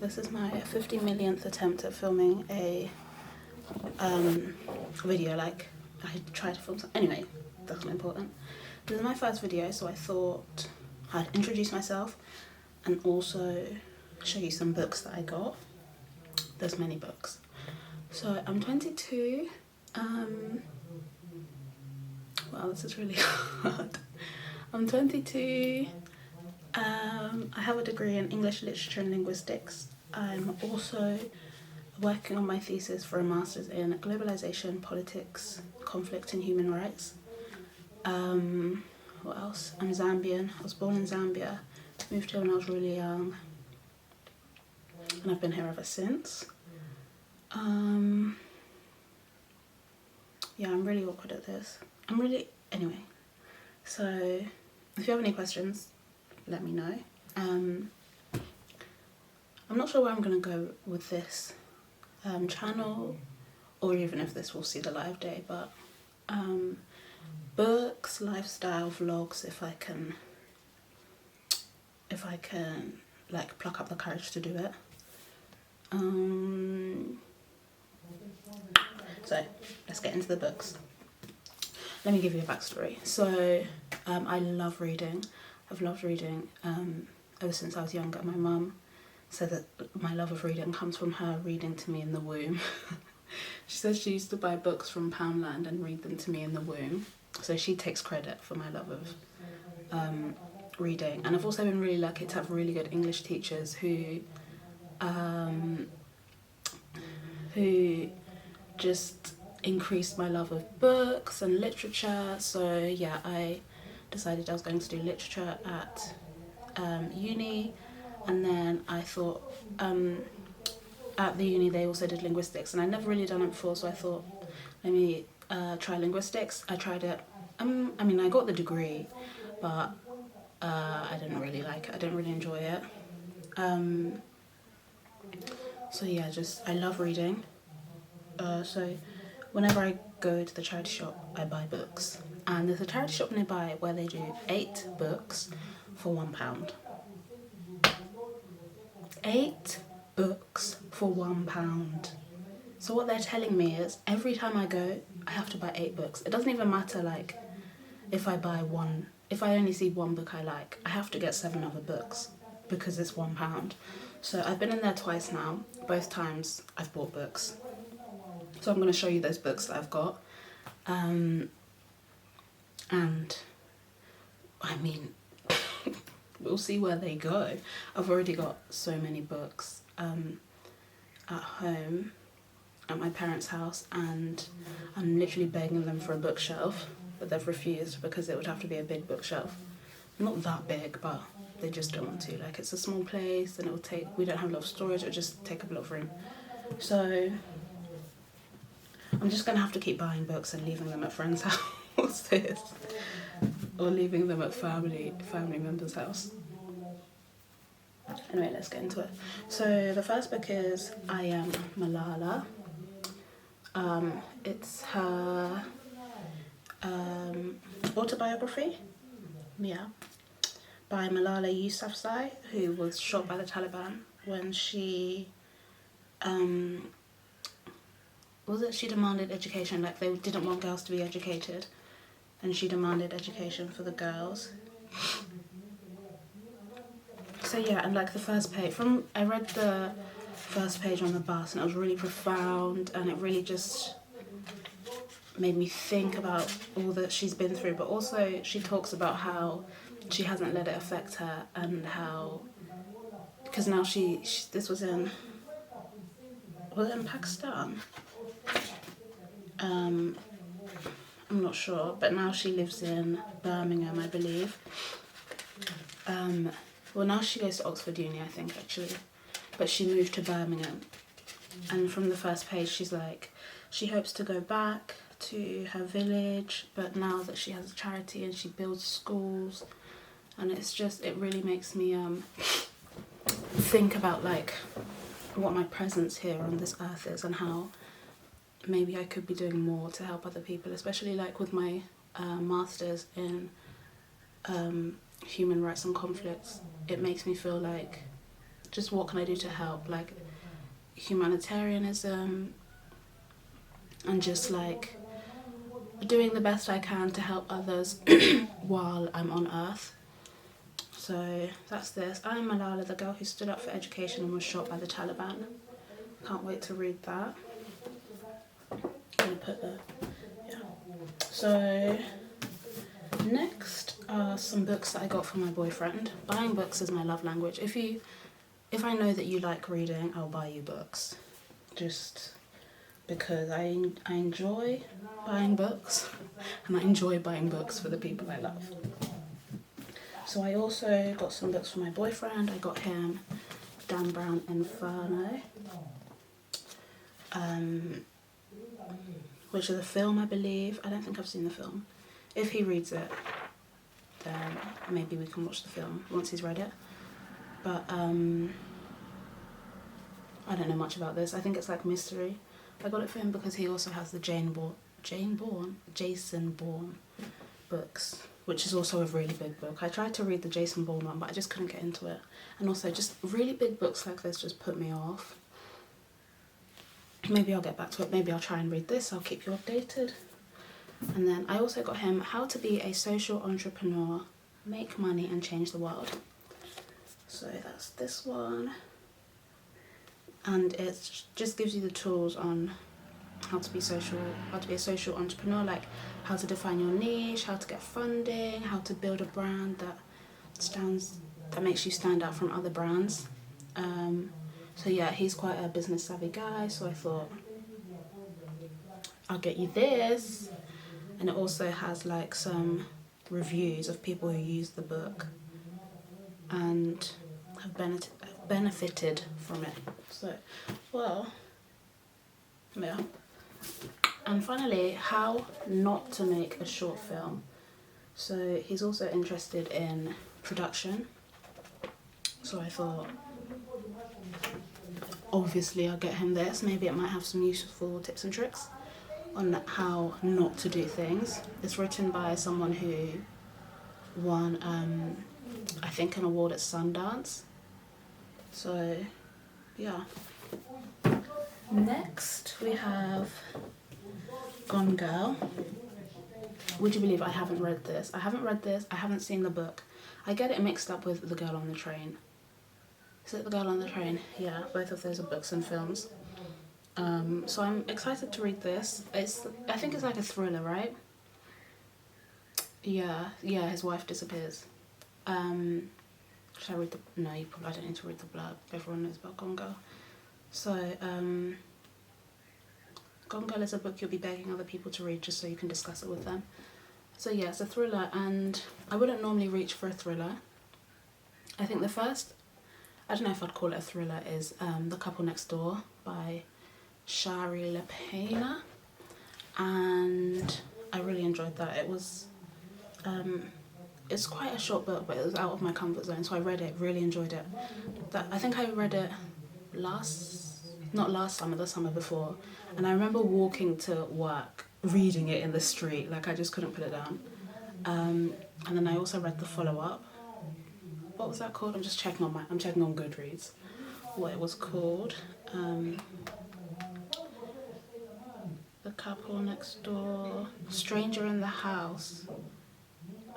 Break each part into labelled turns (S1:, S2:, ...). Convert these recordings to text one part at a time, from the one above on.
S1: this is my 50 millionth attempt at filming a video. Like, I tried to film some, anyway, that's not important. This is my first video, so I thought I'd introduce myself and also show you some books that I got. There's many books. So I'm 22. Wow, this is really hard. I'm 22. I have a degree in English Literature and Linguistics. I'm also working on my thesis for a master's in Globalization, Politics, Conflict and Human Rights. What else? I'm Zambian. I was born in Zambia. Moved here when I was really young. And I've been here ever since. Yeah, I'm really awkward at this. Anyway. So, if you have any questions, let me know. I'm not sure where I'm going to go with this channel, or even if this will see the live day, but books, lifestyle, vlogs, if I can like pluck up the courage to do it. So let's get into the books. Let me give you a backstory. So I love reading. I've loved reading ever since I was younger. My mum said that my love of reading comes from her reading to me in the womb. She says she used to buy books from Poundland and read them to me in the womb. So she takes credit for my love of reading. And I've also been really lucky to have really good English teachers who just increased my love of books and literature. So yeah, I decided I was going to do literature at uni, and then I thought at the uni they also did linguistics, and I'd never really done it before, so I thought let me try linguistics. I tried it. I mean, I got the degree, but I didn't really like it. I didn't really enjoy it. So yeah, I love reading. So whenever I go to the charity shop, I buy books. And there's a charity shop nearby where they do 8 books for £1. 8 books for £1. So what they're telling me is every time I go, I have to buy 8 books. It doesn't even matter like if I only see one book I like, I have to get 7 other books because it's £1. So I've been in there twice now. Both times I've bought books. So I'm going to show you those books that I've got. And I mean, we'll see where they go. I've already got so many books at home, at my parents' house, and I'm literally begging them for a bookshelf, but they've refused because it would have to be a big bookshelf. Not that big, but they just don't want to. Like, it's a small place and we don't have a lot of storage, it would just take up a lot of room. So I'm just going to have to keep buying books and leaving them at friends' houses or leaving them at family members' house. Anyway, let's get into it. So the first book is I Am Malala. It's her autobiography, yeah, by Malala Yousafzai, who was shot by the Taliban when she she demanded education. Like, they didn't want girls to be educated, and she demanded education for the girls. So yeah, and like the first page, I read the first page on the bus, and it was really profound, and it really just made me think about all that she's been through, but also she talks about how she hasn't let it affect her, and how, because now this was it in Pakistan? I'm not sure, but now she lives in Birmingham, I believe. Well, now she goes to Oxford Uni, I think, actually, but she moved to Birmingham. And from the first page, she's like, she hopes to go back to her village, but now that she has a charity and she builds schools, and it really makes me think about like what my presence here on this earth is, and how maybe I could be doing more to help other people, especially like with my masters in human rights and conflicts. It makes me feel like just what can I do to help, like humanitarianism, and just like doing the best I can to help others while I'm on earth. So that's this. I Am Malala, the girl who stood up for education and was shot by the Taliban. Can't wait to read that. I'm gonna put the, yeah. So next are some books that I got from my boyfriend. Buying books is my love language. If I know that you like reading, I'll buy you books. Just because I enjoy buying books, and I enjoy buying books for the people I love. So I also got some books for my boyfriend. I got him Dan Brown Inferno, which is a film, I believe. I don't think I've seen the film. If he reads it, then maybe we can watch the film once he's read it. But I don't know much about this. I think it's like mystery. I got it for him because he also has the Jason Bourne books, which is also a really big book. I tried to read the Jason Bourne one, but I just couldn't get into it. And also, just really big books like this just put me off. Maybe I'll get back to it. Maybe I'll try and read this. I'll keep you updated. And then I also got him How to Be a Social Entrepreneur, Make Money and Change the World. So that's this one. And it just gives you the tools on how to be a social entrepreneur, like how to define your niche, how to get funding, how to build a brand that makes you stand out from other brands. So yeah, he's quite a business savvy guy, so I thought I'll get you this. And it also has like some reviews of people who use the book and have benefited from it. So, well, yeah. And finally, how not to make a short film. So he's also interested in production. So I thought, obviously I'll get him this. Maybe it might have some useful tips and tricks on how not to do things. It's written by someone who won, I think, an award at Sundance. So, yeah. Next, we have Gone Girl. Would you believe I haven't read this? I haven't seen the book. I get it mixed up with The Girl on the Train. Is it The Girl on the Train? Yeah, both of those are books and films. So I'm excited to read this. I think it's like a thriller, right? Yeah, his wife disappears. Should I read the... No, I don't need to read the blurb. Everyone knows about Gone Girl. So, Gone Girl is a book you'll be begging other people to read just so you can discuss it with them. So yeah, it's a thriller, and I wouldn't normally reach for a thriller. I think the first, I don't know if I'd call it a thriller, is The Couple Next Door by Shari LaPena, and I really enjoyed that. It was, it's quite a short book, but it was out of my comfort zone, so I read it, really enjoyed it. I think I read it not last summer, the summer before, and I remember walking to work, reading it in the street, like I just couldn't put it down. And then I also read the follow-up. What was that called? I'm checking on Goodreads what it was called. The Couple Next Door, Stranger in the House.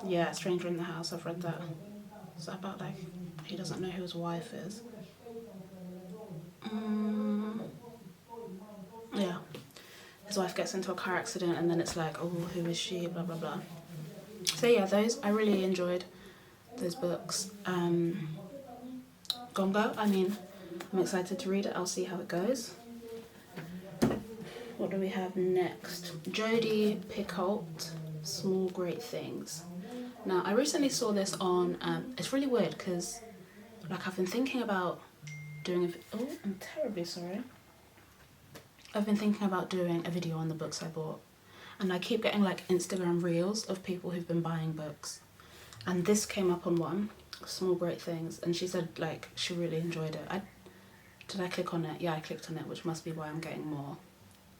S1: Yeah, Stranger in the House, I've read that. Is that about like, he doesn't know who his wife is? Yeah. His wife gets into a car accident and then it's like, oh, who is she, blah, blah, blah. So yeah, I really enjoyed those books. Gone Girl, I'm excited to read it. I'll see how it goes. What do we have next? Jodi Picoult, Small Great Things. Now, I recently saw this on, it's really weird because, like, I've been thinking about doing I'm terribly sorry. I've been thinking about doing a video on the books I bought. And I keep getting, like, Instagram reels of people who've been buying books. And this came up on one, Small Great Things, and she said, like, she really enjoyed it. Did I click on it? Yeah, I clicked on it, which must be why I'm getting more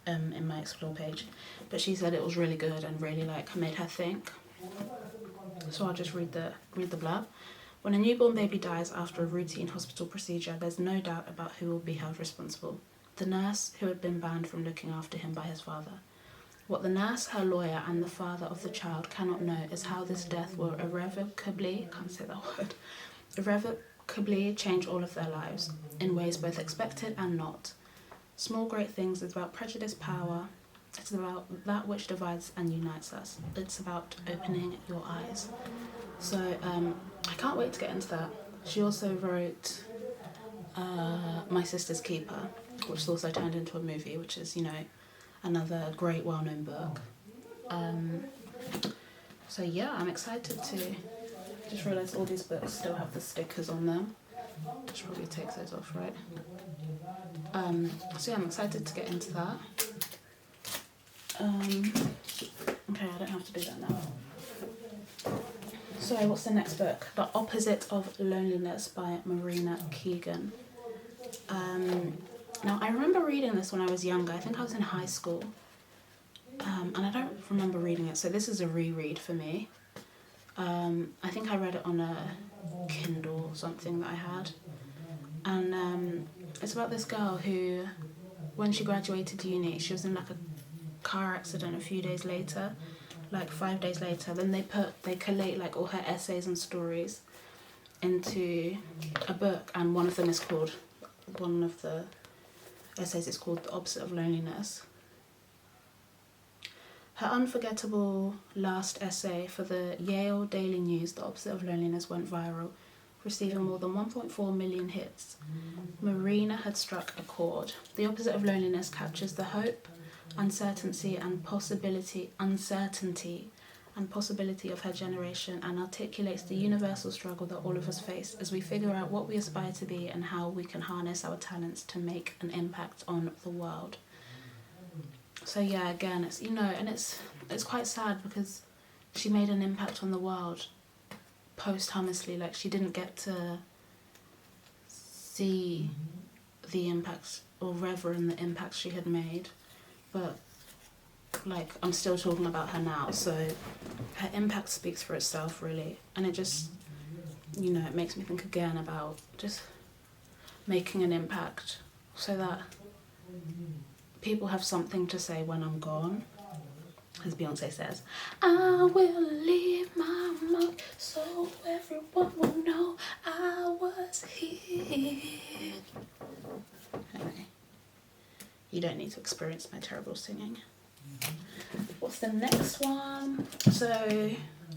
S1: in my explore page. But she said it was really good and really, like, made her think. So I'll just read the blurb. When a newborn baby dies after a routine hospital procedure, there's no doubt about who will be held responsible. The nurse who had been banned from looking after him by his father. What the nurse, her lawyer, and the father of the child cannot know is how this death will irrevocably change all of their lives, in ways both expected and not. Small Great Things is about prejudice, power. It's about that which divides and unites us. It's about opening your eyes. So I can't wait to get into that. She also wrote My Sister's Keeper, which is also turned into a movie, which is, you know, another great well-known book. So yeah, I'm excited to just realise all these books still have the stickers on them. Just probably take those off, right? So yeah, I'm excited to get into that. Okay, I don't have to do that now. So what's the next book? The Opposite of Loneliness by Marina Keegan. Now, I remember reading this when I was younger. I think I was in high school. And I don't remember reading it, so this is a reread for me. I think I read it on a Kindle or something that I had. And it's about this girl who, when she graduated uni, she was in like a car accident a few days later, like 5 days later. Then they collate like all her essays and stories into a book, and one of the essays is called The Opposite of Loneliness. Her unforgettable last essay for the Yale Daily News, The Opposite of Loneliness, went viral, receiving more than 1.4 million hits. Marina had struck a chord. The Opposite of Loneliness captures the hope, uncertainty and possibility of her generation, and articulates the universal struggle that all of us face as we figure out what we aspire to be and how we can harness our talents to make an impact on the world. So yeah, again, it's, you know, and it's quite sad because she made an impact on the world posthumously. Like, she didn't get to see the impacts or revel in the impacts she had made, but like, I'm still talking about her now, so her impact speaks for itself, really. And it just, you know, it makes me think again about just making an impact so that people have something to say when I'm gone. As Beyonce says, I will leave my mark so everyone will know I was here. Anyway, you don't need to experience my terrible singing. What's the next one? So,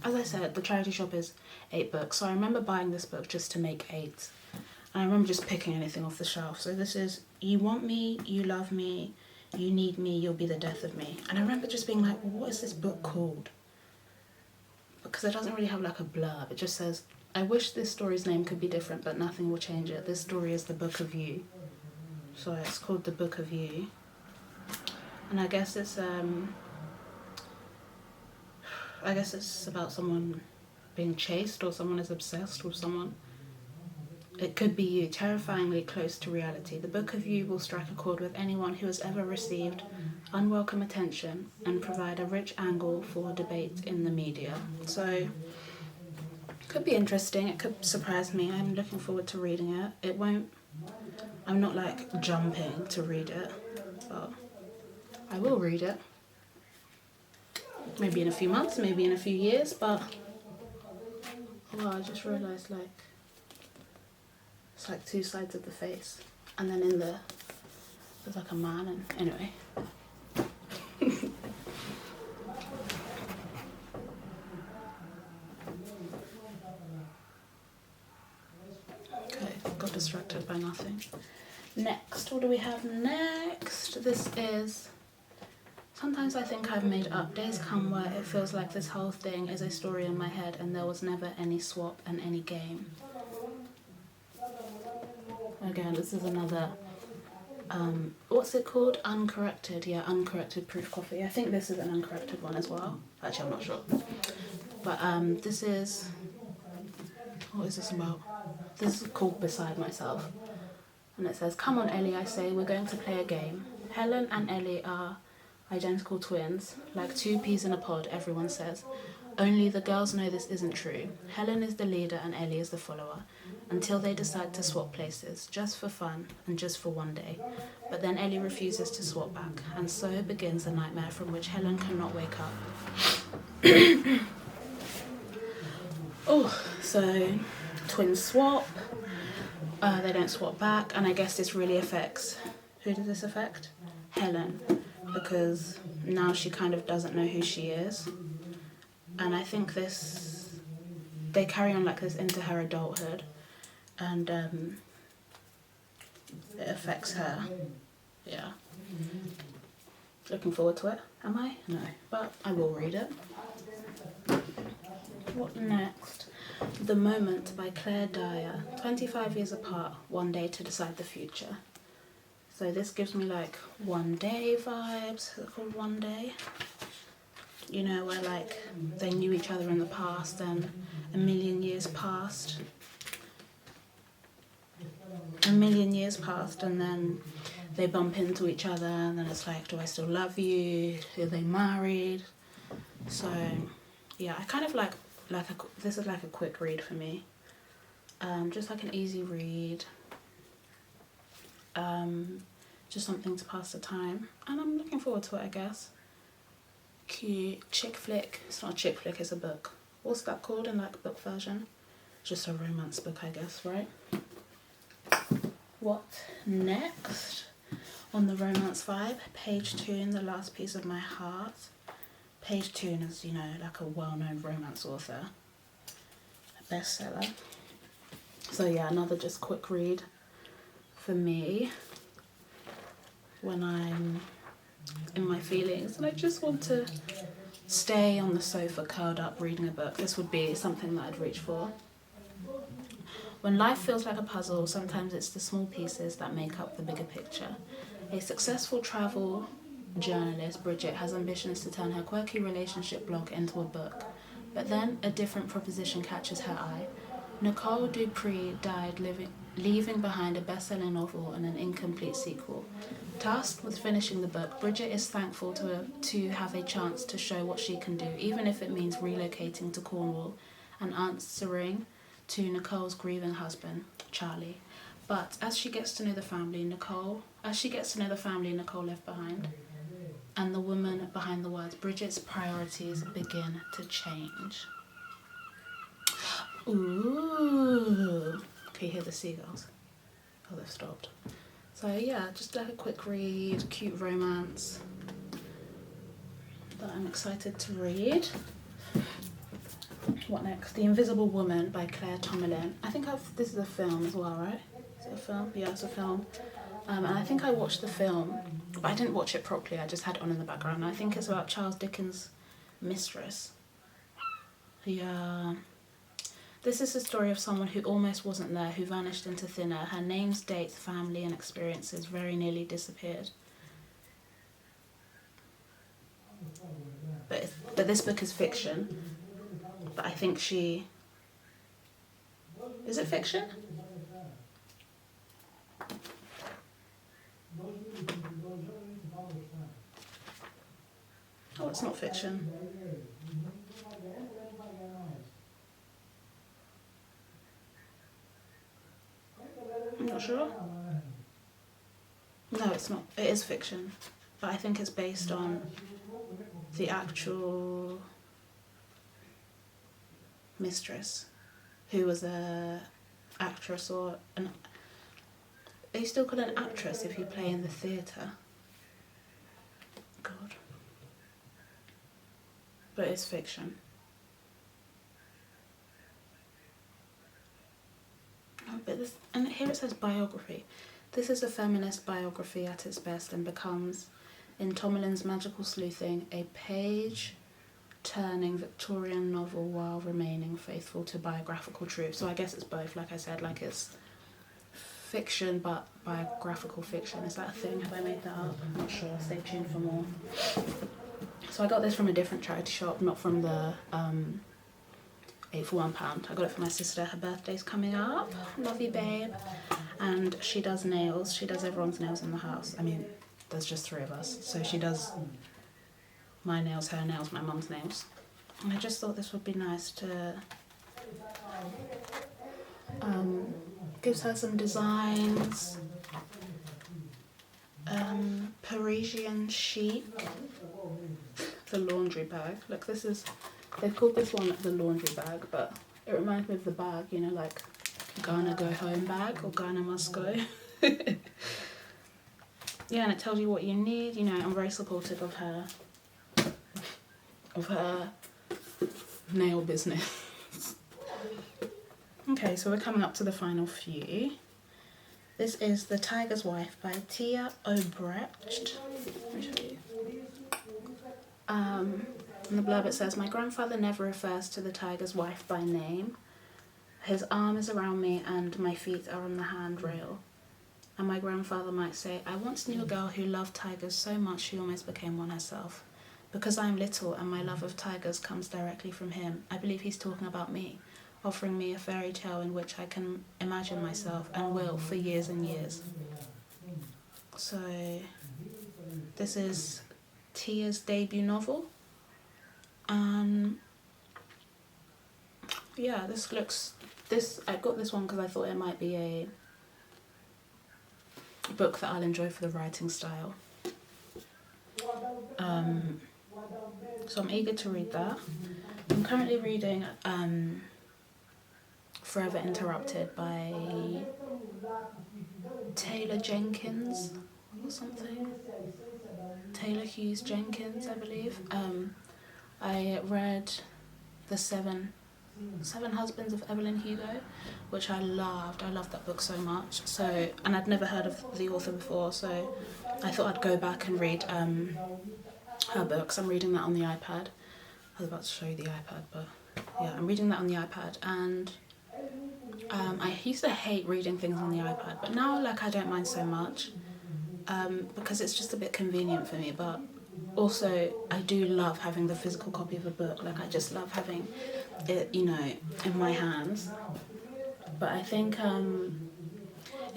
S1: as I said, the charity shop is 8 books. So I remember buying this book just to make 8. And I remember just picking anything off the shelf. So this is You Want Me, You Love Me, You Need Me, You'll Be the Death of Me. And I remember just being like, well, what is this book called? Because it doesn't really have like a blurb. It just says, I wish this story's name could be different, but nothing will change it. This story is the Book of You. So it's called The Book of You. And I guess it's about someone being chased, or someone is obsessed with someone. It could be you, terrifyingly close to reality. The Book of You will strike a chord with anyone who has ever received unwelcome attention and provide a rich angle for debate in the media. So, it could be interesting, it could surprise me. I'm looking forward to reading it. I'm not like jumping to read it, but I will read it. Maybe in a few months, maybe in a few years, but I just realised like it's like 2 sides of the face, and then there's like a man, and anyway. Okay, got distracted by nothing. Next, what do we have next? This is Sometimes I think I've made up. Days come where it feels like this whole thing is a story in my head and there was never any swap and any game. Again, this is another, what's it called? Uncorrected. Yeah, uncorrected proof coffee. I think this is an uncorrected one as well. Actually, I'm not sure. But this is, what is this about? This is called Beside Myself. And it says, come on Ellie, I say, we're going to play a game. Helen and Ellie are identical twins, like 2 peas in a pod, everyone says. Only the girls know this isn't true. Helen is the leader and Ellie is the follower, until they decide to swap places, just for fun and just for one day. But then Ellie refuses to swap back, and so begins a nightmare from which Helen cannot wake up. Oh, so twins swap, they don't swap back, and I guess this really affects, who does this affect? Helen, because now she kind of doesn't know who she is. And I think they carry on like this into her adulthood, and it affects her. Yeah. Looking forward to it. Am I? No. But I will read it. What next? The Moment by Claire Dyer. 25 years apart, one day to decide the future. So this gives me like One Day vibes. Is it called One Day? You know, where like they knew each other in the past and a million years passed. A million years passed and then they bump into each other and then it's like, do I still love you? Are they married? So yeah, I kind of like this is like a quick read for me. Just like an easy read. Just something to pass the time. And I'm looking forward to it, I guess. Cute chick flick. It's not a chick flick, it's a book. What's that called in like book version? Just a romance book, I guess, right? What next? On the romance vibe, Page Toon, The Last Piece of My Heart. Page Toon is, you know, like a well-known romance author, a bestseller. So yeah, another just quick read for me when I'm in my feelings and I just want to stay on the sofa curled up reading a book. This would be something that I'd reach for. When life feels like a puzzle, sometimes it's the small pieces that make up the bigger picture. A successful travel journalist, Bridget, has ambitions to turn her quirky relationship blog into a book. But then a different proposition catches her eye. Nicole Dupree died leaving behind a best-selling novel and an incomplete sequel. Tasked with finishing the book, Bridget is thankful to have a chance to show what she can do, even if it means relocating to Cornwall and answering to Nicole's grieving husband, Charlie. But as she gets to know the family Nicole left behind, and the woman behind the words, Bridget's priorities begin to change. Ooh. Can you hear the seagulls? Oh, they've stopped. So yeah, just like a quick read, cute romance that I'm excited to read. What next? The Invisible Woman by Claire Tomelin. I think this is a film as well, right? Is it a film? Yeah, it's a film. And I think I watched the film, but I didn't watch it properly. I just had it on in the background. I think it's about Charles Dickens' mistress. Yeah. This is the story of someone who almost wasn't there, who vanished into thin air. Her names, dates, family and experiences very nearly disappeared. But this book is fiction. But I think she... Is it fiction? Oh, it's not fiction. I'm not sure. No, it's not. It is fiction. But I think it's based on the actual mistress, who was a actress or an... They still call an actress if you play in the theatre. God. But it's fiction. Oh, but this, and here it says biography. This is a feminist biography at its best and becomes, in Tomelin's magical sleuthing, a page-turning Victorian novel while remaining faithful to biographical truth. So I guess it's both, like I said, like it's fiction but biographical fiction. Is that a thing? Have I made that up? I'm not sure. Stay tuned for more. So I got this from a different charity shop, not from the 8 for £1. I got it for my sister. Her birthday's coming up. Love you, babe. And she does nails. She does everyone's nails in the house. I mean, there's just 3 of us. So she does my nails, her nails, my mum's nails. And I just thought this would be nice to gives her some designs. Parisian chic. The laundry bag. Look, this is, they've called this one the laundry bag, but it reminds me of the bag, you know, like Ghana go home bag or Ghana must go. Yeah, and it tells you what you need. You know, I'm very supportive of her nail business. Okay, so we're coming up to the final few. This is The Tiger's Wife by Tia Obrecht. Let me show you. In the blurb it says, my grandfather never refers to the tiger's wife by name. His arm is around me and my feet are on the handrail. And my grandfather might say, I once knew a girl who loved tigers so much she almost became one herself. Because I'm little and my love of tigers comes directly from him, I believe he's talking about me, offering me a fairy tale in which I can imagine myself and will for years and years. So this is Tia's debut novel. Yeah, I got this one because I thought it might be a book that I'll enjoy for the writing style. So I'm eager to read that. I'm currently reading Forever Interrupted by Taylor Jenkins or something. Taylor Hughes Jenkins, I believe. I read The Seven Husbands of Evelyn Hugo, which I loved. I loved that book so much. So, and I'd never heard of the author before, so I thought I'd go back and read her books. I'm reading that on the iPad. I was about to show you the iPad, but yeah, I'm reading that on the iPad. And I used to hate reading things on the iPad, but now like I don't mind so much because it's just a bit convenient for me. But also I do love having the physical copy of a book. Like I just love having it, you know, in my hands. But I think in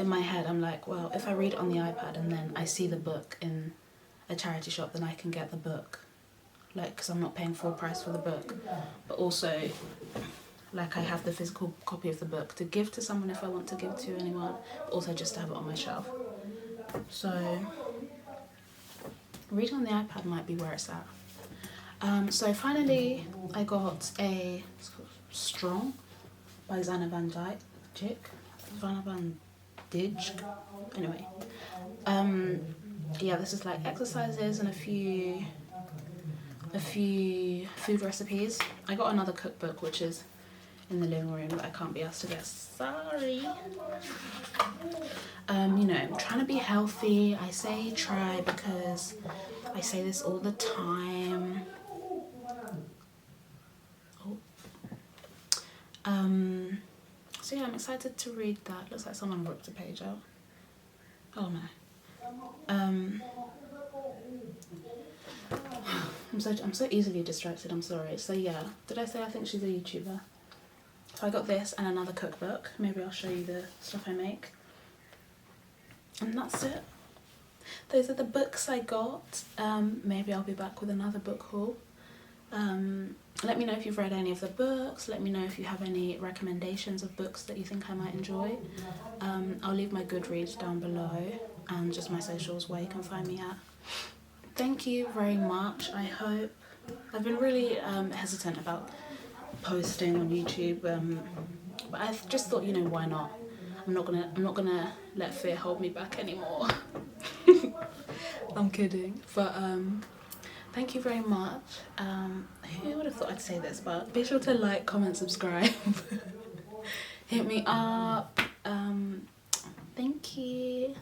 S1: my head I'm like, well, if I read it on the iPad and then I see the book in a charity shop, then I can get the book, like, because I'm not paying full price for the book, but also like I have the physical copy of the book to give to someone if I want to give to anyone, but also just to have it on my shelf. So reading on the iPad might be where it's at. So finally I got a Strong by Zana Van Dijk. Anyway, yeah, this is like exercises and a few food recipes. I got another cookbook which is in the living room that I can't be asked to get. Sorry. You know, I'm trying to be healthy. I say try because I say this all the time. So yeah, I'm excited to read that. Looks like someone ripped a page out. Oh no. I'm so easily distracted, I'm sorry. So yeah, did I say I think she's a YouTuber? So I got this and another cookbook. Maybe I'll show you the stuff I make. And that's it. Those are the books I got. Maybe I'll be back with another book haul. Let me know if you've read any of the books. Let me know if you have any recommendations of books that you think I might enjoy. I'll leave my Goodreads down below and just my socials where you can find me at. Thank you very much. I hope. I've been really hesitant about posting on YouTube, but I just thought, you know, why not? I'm not gonna let fear hold me back anymore. I'm kidding, but thank you very much. Who would have thought I'd say this, but be sure to like, comment, subscribe. Hit me up. Thank you.